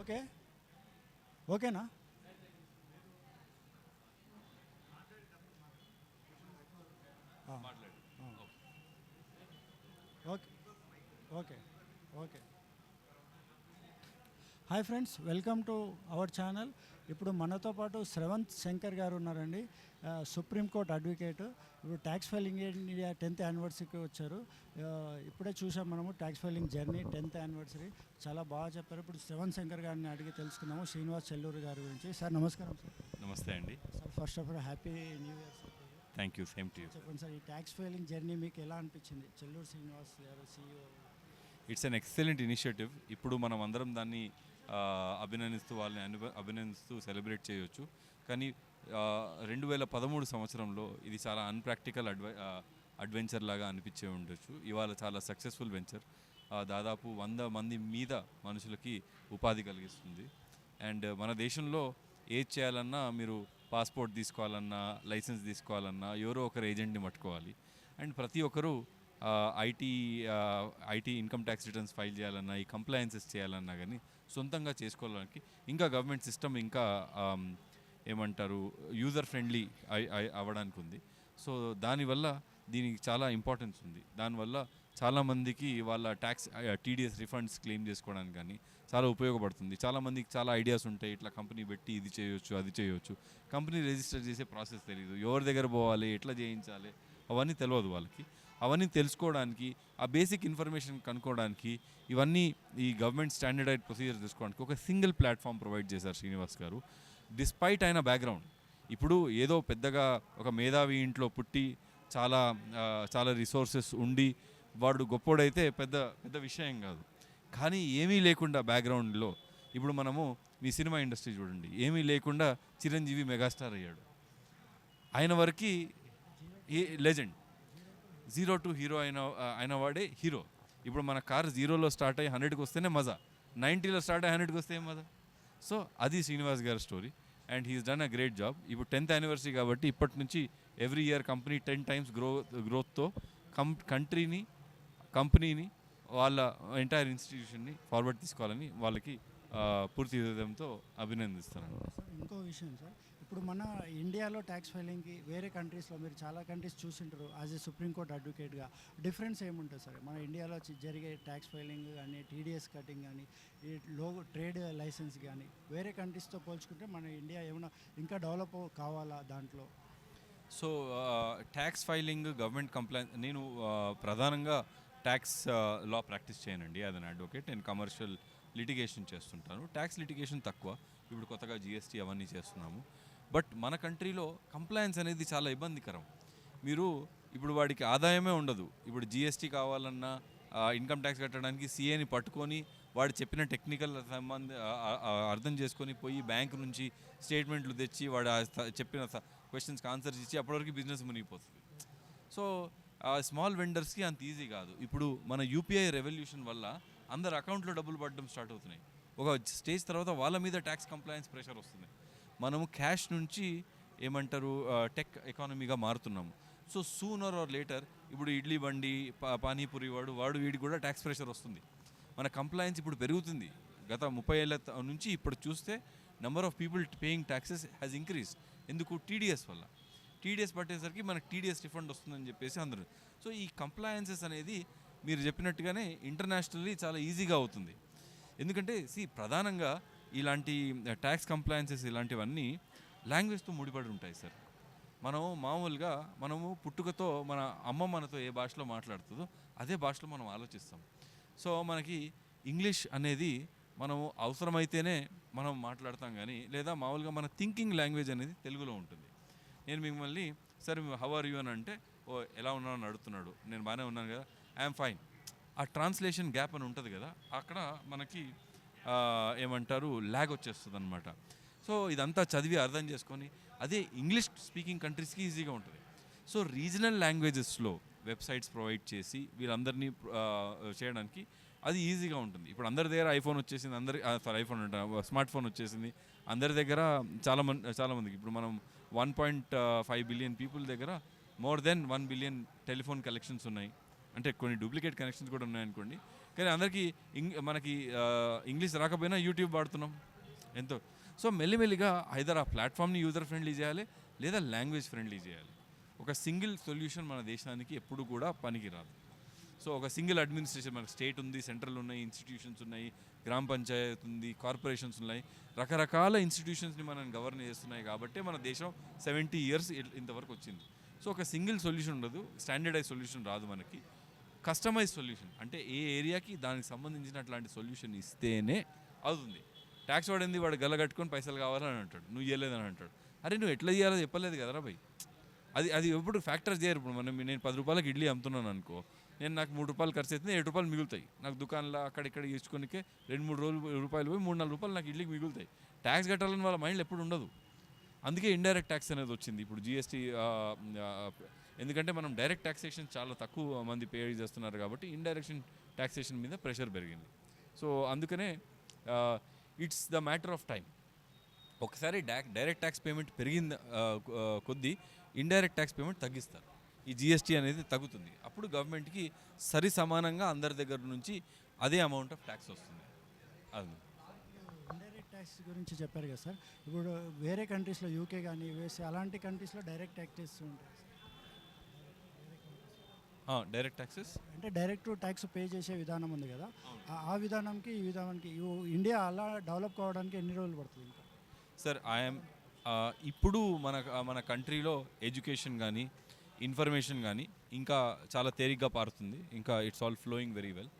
Okay ఓకేనా? Okay okay okay. Hi friends, welcome to our channel. ఇప్పుడు మనతో పాటు శ్రవంత్ శంకర్ గారు ఉన్నారండి, సుప్రీంకోర్టు అడ్వకేట్. ఇప్పుడు ట్యాక్స్ ఫైలింగ్ ఇండియా 10th యానివర్సరీకి వచ్చారు. ఇప్పుడే చూసాం మనము tax filing journey 10th anniversary. చాలా బాగా చెప్పారు. ఇప్పుడు శ్రవంత్ శంకర్ గారిని అడిగి తెలుసుకుందాము శ్రీనివాస్ చెల్లూరు గారి గురించి. సార్ నమస్కారం. సార్ నమస్తే అండి. Sir first of all happy new year sir. Thank you, same to you. చెప్పండి సార్, ఈ ట్యాక్స్ ఫైలింగ్ జర్నీ మీకు ఎలా అనిపించింది? చెల్లూరు శ్రీనివాస్ గారు CEO. It's an excellent initiative. ఇప్పుడు మనం అందరం దాన్ని అభినందిస్తూ వాళ్ళని అభినందిస్తూ సెలబ్రేట్ చేయవచ్చు. కానీ 2013 సంవత్సరంలో ఇది చాలా అన్ప్రాక్టికల్ అడ్వెంచర్ లాగా అనిపించే ఉండొచ్చు. ఇవాళ చాలా సక్సెస్ఫుల్ వెంచర్. దాదాపు 100 మంది మీద మనుషులకి ఉపాధి కలిగిస్తుంది. అండ్ మన దేశంలో ఏది చేయాలన్నా మీరు పాస్పోర్ట్ తీసుకోవాలన్నా, లైసెన్స్ తీసుకోవాలన్నా ఎవరో ఒకరు ఏజెంట్ని పట్టుకోవాలి. అండ్ ప్రతి ఒక్కరూ IT income tax returns file చేయాలన్నా, ఈ కంప్లయన్సెస్ చేయాలన్నా కానీ సొంతంగా చేసుకోవడానికి ఇంకా గవర్నమెంట్ సిస్టమ్ ఇంకా ఏమంటారు యూజర్ ఫ్రెండ్లీ అవ్వడానికి ఉంది. సో దానివల్ల దీనికి చాలా ఇంపార్టెన్స్ ఉంది. దానివల్ల చాలామందికి వాళ్ళ ట్యాక్స్ టీడీఎస్ రిఫండ్స్ క్లెయిమ్ చేసుకోవడానికి కానీ చాలా ఉపయోగపడుతుంది. చాలామందికి చాలా ఐడియాస్ ఉంటాయి, ఇట్లా కంపెనీ పెట్టి ఇది చేయొచ్చు అది చేయొచ్చు. కంపెనీ రిజిస్టర్ చేసే ప్రాసెస్ తెలియదు, ఎవరి దగ్గర పోవాలి, ఎట్లా చేయించాలి అవన్నీ తెలియదు వాళ్ళకి. అవన్నీ తెలుసుకోవడానికి, ఆ బేసిక్ ఇన్ఫర్మేషన్ కనుక్కోవడానికి, ఇవన్నీ ఈ గవర్నమెంట్ స్టాండర్డైజ్ ప్రొసీజర్ తీసుకోవడానికి ఒక సింగిల్ ప్లాట్ఫామ్ ప్రొవైడ్ చేశారు శ్రీనివాస్ గారు. డిస్పైట్ ఆయన బ్యాక్గ్రౌండ్, ఇప్పుడు ఏదో పెద్దగా ఒక మేధావి ఇంట్లో పుట్టి చాలా రిసోర్సెస్ ఉండి వాడు గొప్పోడైతే పెద్ద పెద్ద విషయం కాదు. కానీ ఏమీ లేకుండా బ్యాక్గ్రౌండ్లో ఇప్పుడు మనము మీ సినిమా ఇండస్ట్రీ చూడండి, ఏమీ లేకుండా చిరంజీవి మెగాస్టార్ అయ్యాడు. ఆయన వరకు లెజెండ్, 0 to హీరో అయిన వాడే హీరో. ఇప్పుడు మన కార్ 0లో స్టార్ట్ అయ్యి 100కి వస్తేనే మజా, 90లో స్టార్ట్ అయ్యి 100కి వస్తే ఏం మజా. సో అది శ్రీనివాస్ గారి story and he's done a great job. ఇప్పుడు 10th యానివర్సరీ కాబట్టి ఇప్పటి నుంచి ఎవ్రీ ఇయర్ కంపెనీ 10 times గ్రోత్తో కంపెనీని వాళ్ళ ఎంటైర్ ఇన్స్టిట్యూషన్ని ఫార్వర్డ్ తీసుకోవాలని వాళ్ళకి పూర్తి హృదయంతో అభినందిస్తాను. ఇంకో విషయం సార్, ఇప్పుడు మన ఇండియాలో ట్యాక్స్ ఫైలింగ్కి వేరే కంట్రీస్లో మీరు చాలా కంట్రీస్ చూసింటారు. యాజ్ ఏ సుప్రీంకోర్టు అడ్వకేట్గా డిఫరెన్స్ ఏముంటుంది సార్? మన ఇండియాలో జరిగే ట్యాక్స్ ఫైలింగ్ కానీ, టీడీఎస్ కటింగ్ కానీ, ఈ ట్రేడ్ లైసెన్స్ కానీ వేరే కంట్రీస్తో పోల్చుకుంటే మన ఇండియా ఏమైనా ఇంకా డెవలప్ కావాలా దాంట్లో? So tax filing, government complaint, నేను ప్రధానంగా ట్యాక్స్ లా ప్రాక్టీస్ చేయనండి. యాజ్ అన్ అడ్వకేట్ నేను కమర్షియల్ లిటిగేషన్ చేస్తుంటాను. ట్యాక్స్ లిటిగేషన్ తక్కువ, ఇప్పుడు కొత్తగా జిఎస్టీ అవన్నీ చేస్తున్నాము. బట్ మన కంట్రీలో కంప్లయన్స్ అనేది చాలా ఇబ్బందికరం. ఇప్పుడు వాడికి ఆదాయమే ఉండదు. ఇప్పుడు జిఎస్టీ కావాలన్నా, ఇన్కమ్ ట్యాక్స్ కట్టడానికి సిఏని పట్టుకొని వాడు చెప్పిన టెక్నికల్ అర్థం చేసుకొని పోయి బ్యాంకు నుంచి స్టేట్మెంట్లు తెచ్చి వాడు చెప్పిన క్వశ్చన్స్కి ఆన్సర్స్ ఇచ్చి అప్పటివరకు బిజినెస్ మునిగిపోతుంది. సో స్మాల్ వెండర్స్కి అంత ఈజీ కాదు. ఇప్పుడు మన యూపీఐ రెవల్యూషన్ వల్ల అందరు అకౌంట్లో డబ్బులు పడడం స్టార్ట్ అవుతున్నాయి. ఒక స్టేజ్ తర్వాత వాళ్ళ మీద ట్యాక్స్ కంప్లయన్స్ ప్రెషర్ వస్తుంది. మనము క్యాష్ నుంచి ఏమంటారు టెక్ ఎకానమీగా మారుతున్నాము. సో సూనర్ ఆర్ లేటర్ ఇప్పుడు ఇడ్లీ బండి, పానీపూరి వాడు వీడికి కూడా ట్యాక్స్ ప్రెషర్ వస్తుంది. మన కంప్లయన్స్ ఇప్పుడు పెరుగుతుంది. గత 30 ఏళ్ళ నుంచి ఇప్పుడు చూస్తే number of people paying taxes has increase. ఎందుకు? టీడీఎస్ వల్ల. టీడీఎస్ పట్టేసరికి మనకు టీడీఎస్ రిఫండ్ వస్తుందని చెప్పేసి అందరూ. సో ఈ కంప్లయన్సెస్ అనేది మీరు చెప్పినట్టుగానే ఇంటర్నేషనల్లీ చాలా ఈజీగా అవుతుంది. ఎందుకంటే ప్రధానంగా ఇలాంటి ట్యాక్స్ కంప్లయన్సెస్ ఇలాంటివన్నీ లాంగ్వేజ్తో ముడిపడి ఉంటాయి సార్. మనము పుట్టుకతో మన అమ్మ మనతో ఏ భాషలో మాట్లాడుతుందో అదే భాషలో మనం ఆలోచిస్తాం. సో మనకి ఇంగ్లీష్ అనేది మనము అవసరమైతేనే మనం మాట్లాడతాం, కానీ లేదా మామూలుగా మన థింకింగ్ లాంగ్వేజ్ అనేది తెలుగులో ఉంటుంది. నేను మిమ్మల్ని సరే హౌ ఆర్ యూ అని అంటే, ఓ ఎలా ఉన్నావు అని అడుగుతున్నాడు, నేను బాగానే ఉన్నాను కదా, ఐఎమ్ ఫైన్. ఆ ట్రాన్స్లేషన్ గ్యాప్ అని ఉంటుంది కదా, అక్కడ మనకి ఏమంటారు ల్యాగ్ వచ్చేస్తుంది అనమాట. సో ఇదంతా చదివి అర్థం చేసుకొని అదే ఇంగ్లీష్ స్పీకింగ్ కంట్రీస్కి ఈజీగా ఉంటుంది. సో రీజనల్ లాంగ్వేజెస్లో వెబ్సైట్స్ ప్రొవైడ్ చేసి వీళ్ళందరినీ చేయడానికి అది ఈజీగా ఉంటుంది. ఇప్పుడు అందరి దగ్గర ఐఫోన్ వచ్చేసింది, స్మార్ట్ ఫోన్ వచ్చేసింది అందరి దగ్గర. చాలామందికి ఇప్పుడు మనం 1.5 బిలియన్ పీపుల్ దగ్గర more than 1 billion telephone connections ఉన్నాయి. అంటే కొన్ని డూప్లికేట్ కనెక్షన్స్ కూడా ఉన్నాయనుకోండి, కానీ అందరికీ మనకి ఇంగ్లీష్ రాకపోయినా యూట్యూబ్ వాడుతున్నాం ఎంతో. సో మెల్లిమెల్లిగా ఐదర్ ఆ ప్లాట్ఫామ్ని యూజర్ ఫ్రెండ్లీ చేయాలి లేదా లాంగ్వేజ్ ఫ్రెండ్లీ చేయాలి. ఒక సింగిల్ సొల్యూషన్ మన దేశానికి ఎప్పుడు కూడా పనికిరాదు. సో ఒక సింగిల్ అడ్మినిస్ట్రేషన్, మనకు స్టేట్ ఉంది, సెంట్రల్ ఉన్నాయి, ఇన్స్టిట్యూషన్స్ ఉన్నాయి, గ్రామ పంచాయత్ ఉంది, కార్పొరేషన్స్ ఉన్నాయి, రకరకాల ఇన్స్టిట్యూషన్స్ని మనం గవర్న్ చేస్తున్నాయి కాబట్టి మన దేశం 70 years ఇంతవరకు వచ్చింది. సో ఒక సింగిల్ సొల్యూషన్ ఉండదు, స్టాండర్డైజ్ సొల్యూషన్ రాదు మనకి. కస్టమైజ్ సొల్యూషన్ అంటే ఏ ఏరియాకి దానికి సంబంధించిన అట్లాంటి సొల్యూషన్ ఇస్తేనే అవుతుంది. ట్యాక్స్ వాడింది వాడు గల్లగట్టుకొని పైసలు కావాలని అంటాడు, నువ్వు ఇవ్వలేదని అంటాడు. అరే నువ్వు ఎట్లా ఇవ్వాలో చెప్పలేదు కదరా భయ్. అది ఎప్పుడు ఫ్యాక్టర్స్ చేయరు. ఇప్పుడు నేను 10 రూపాయలకి ఇడ్లీ అమ్ముతున్నాను అనుకో, నాకు 3 రూపాయలు ఖర్చు అవుతుంది, 7 రూపాయలు మిగులుతాయి. నాకు దుకాణంలో అక్కడిక్కడ ఇచ్చుకోనికే 2-3 రూపాయలు పోయి 3-4 రూపాయలు నాకు ఇడ్లీకి మిగులుతాయి. ట్యాక్స్ కట్టాలని వాళ్ళ మైండ్లో ఎప్పుడు ఉండదు. అందుకే ఇండైరెక్ట్ ట్యాక్స్ అనేది వచ్చింది ఇప్పుడు జిఎస్టీ. ఎందుకంటే మనం డైరెక్ట్ ట్యాక్సేషన్ చాలా తక్కువ మంది పే చేస్తున్నారు కాబట్టి ఇండైరెక్షన్ ట్యాక్సేషన్ మీద ప్రెషర్ పెరిగింది. సో అందుకనే it's the matter of time. ఒకసారి డైరెక్ట్ ట్యాక్స్ పేమెంట్ పెరిగింది కొద్దీ ఇండైరెక్ట్ ట్యాక్స్ పేమెంట్ తగ్గిస్తారు. ఈ జిఎస్టీ అనేది తగ్గుతుంది. అప్పుడు గవర్నమెంట్కి సరి సమానంగా అందరి దగ్గర నుంచి అదే అమౌంట్ ఆఫ్ ట్యాక్స్ వస్తుంది. అది ఇండైరెక్ట్ ట్యాక్స్ గురించి చెప్పారు కదా సార్. ఇప్పుడు వేరే కంట్రీస్లో యూకే కానీ యూఎస్ఏ అలాంటి కంట్రీస్లో డైరెక్ట్ ట్యాక్సెస్ ఉంటాయి. డైరెక్ట్ ట్యాక్సెస్ అంటే డైరెక్ట్ ట్యాక్స్ పే చేసే విధానం ఉంది కదా, ఆ విధానంకి ఈ విధానానికి ఇండియా అలా డెవలప్ కావడానికి ఎన్ని రోజులు పడుతుంది ఇంకా? సార్ ఇప్పుడు మన కంట్రీలో ఎడ్యుకేషన్ కానీ ఇన్ఫర్మేషన్ కానీ ఇంకా చాలా తేలిగ్గా పారుతుంది. ఇంకా it's all flowing very well.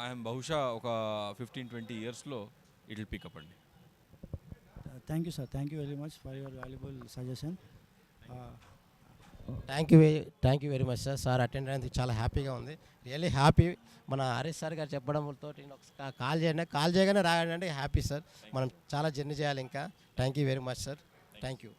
I'm బహుశా ఒక 15-20 yearsలో ఇట్ విల్ పికప్ అండి. Thank you sir, thank you very much for your valuable suggestion. Thank you very much sir. Sir attend అయినందుకు చాలా హ్యాపీగా ఉంది, రియల్లీ హ్యాపీ. మన హరీష్ సార్ గారు చెప్పడంతో కాల్ చేయగానే రాగానే హ్యాపీ సార్. మనం చాలా జర్నీ చేయాలి ఇంకా. Thank you very much sir. Thank you.